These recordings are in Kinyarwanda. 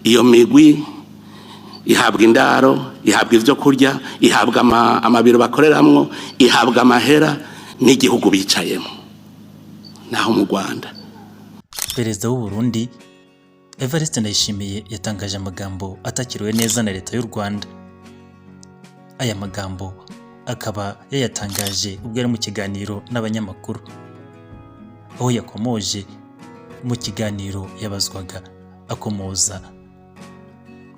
iyo migwi ihabwa indaro, ihabwa ivyo kurya, ihabwa amabiro bakoreramwo, ihabwa amahera n'igihugu bicayemo naho mu Rwanda. Perezida w'u Burundi Evariste Ndayishimiye yatangaje amagambo atakiriwe neza na leta y'u Rwanda. Aya magambo akaba yayatangaje ubwo yari mu kiganiro n'abanyamakuru, aho yakomoje mu kiganiro yabazwaga akomoza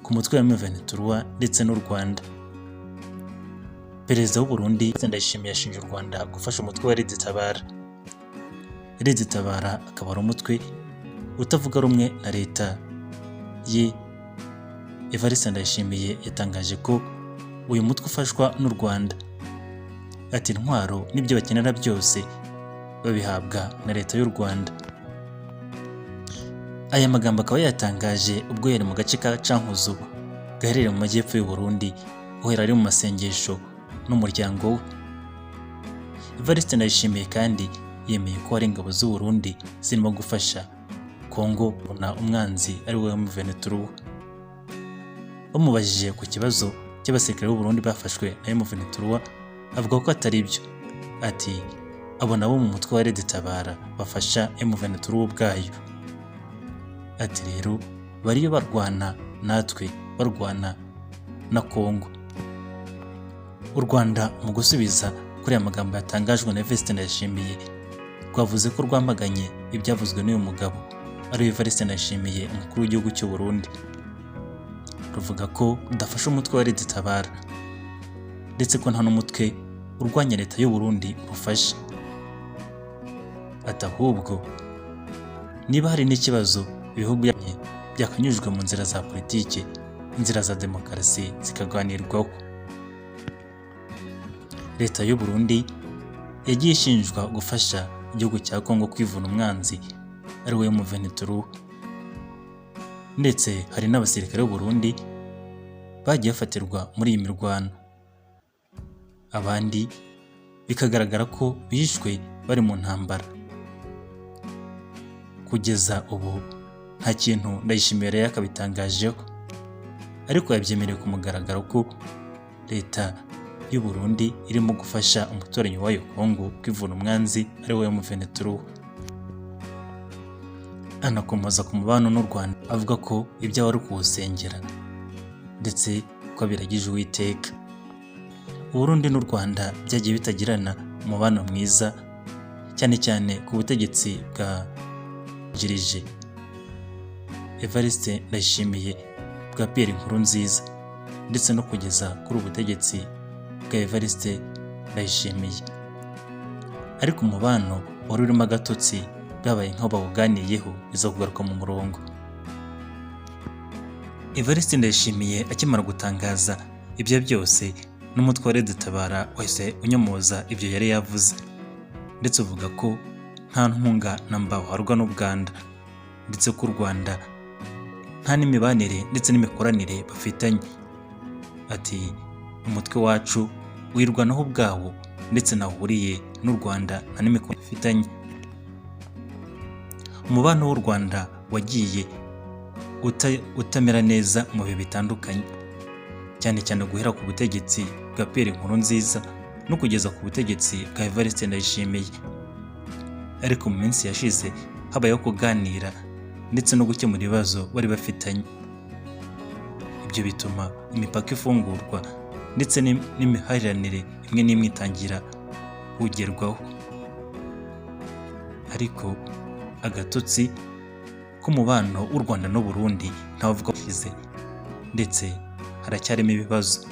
ku mutwe wa M23 ndetse n'u Rwanda. Perezida w'u Burundi Ndayishimiye yashinje u Rwanda gufasha umutwe wa Red Tabara. Red Tabara akaba ari umutwe utavuga rumwe na leta ye. Evariste Ndayishimiye yatangaje ko uyu mutwe ufashwa n'u Rwanda, ati intwaro n'ibyo bakenera byose babihabwa na leta y'u Rwanda. Aya magambo akaba yatangaje ubwo yari mu gace ka Cankuzo gaherereye mu majyepfo y'u Burundi, aho yari mu masengesho n'umuryango we. Evariste Ndayishimiye kandi yemeye ko hari ingabo z'u Burundi zirimo gufasha Kongo na umwanzi ari we M23. Bamubajije ku kibazo cy'abasirikare b'u Burundi bafashwe na M23, avuga ko atari byo. Ati abo nabo mu mutwe wa Red Tabara bafasha M23 ubwayo. Ati rero bariyo barwana natwe, barwana na Kongo. U Rwanda mu gusubiza kuri aya magambo yatangajwe na Evariste Ndayishimiye rwavuze ko rwamaganye ibyavuzwe n'uyu mugabo ari Evariste Ndayishimiye, umukuru w'igihugu cy'u Burundi. Ruvuga ko rudafasha umutwe wa Red Tabara ndetse ko nta n'umutwe urwanya leta y'u Burundi rufasha. Ati ahubwo niba hari n'ikibazo ibihugu byakanyujwe mu nzira za politiki, inzira za demokarasi zikaganirwaho. Leta y'u Burundi yagiye ishinjwa gufasha igihugu cya Kongo kwivuna umwanzi ari we M23, ndetse hari n'abasirikare b'u Burundi bagiye bafatirwa muri iyi mirwano, abandi bikagaragara ko bishwe bari mu ntambara. Kugeza ubu nta kintu Ndayishimiye yari yakabitangajeho, ariko yabyemereye ku mugaragaro ko leta y'u Burundi irimo gufasha umuturanyi wayo Kongo kwivuna umwanzi ari we M23. Anakomoza ku mubano n'u Rwanda, avuga ko ibyo wari kuwusengera ndetse ko biragije Uwiteka. U Burundi n'u Rwanda byagiye bitagirana umubano mwiza, cyane cyane ku butegetsi bwa Jirije Evariste Ndayishimiye bwa Pierre Nkurunziza, ndetse no kugeza kuri ubutegetsi bwa Evariste Ndayishimiye. Ariko umubano wari urimo agatotsi, bwabaye nk'aho bawuganiyeho biza kugaruka mu murongo. Evariste Ndayishimiye akimara gutangaza ibyo byose, n'umutwe wa Red Tabara wahise unyomoza ibyo yari yavuze, ndetse uvuga ko nta nkunga na mba uharwa n'u Rwanda, ndetse ko u Rwanda nta n'imibanire ndetse n'imikoranire bafitanye. Ati umutwe wacu wirwanaho ubwawo, ndetse nahuriye n'u Rwanda nta n'imikoranire bafitanye. Umubano w'u Rwanda wagiye utamera neza mu bihe bitandukanye, cyane cyane guhera ku butegetsi bwa Pierre Nkurunziza no kugeza ku butegetsi bwa Evariste Ndayishimiye. Ariko mu minsi yashize habayeho kuganira ndetse no gukemura ibibazo bari bafitanye. Ibyo bituma imipaka ifungurwa ndetse n'imihahiranire imwe n'imwe itangira kugerwaho. Ariko agatotsi k'umubano w'u Rwanda n'u Burundi ntavuga ko ushize, ndetse haracyarimo ibibazo.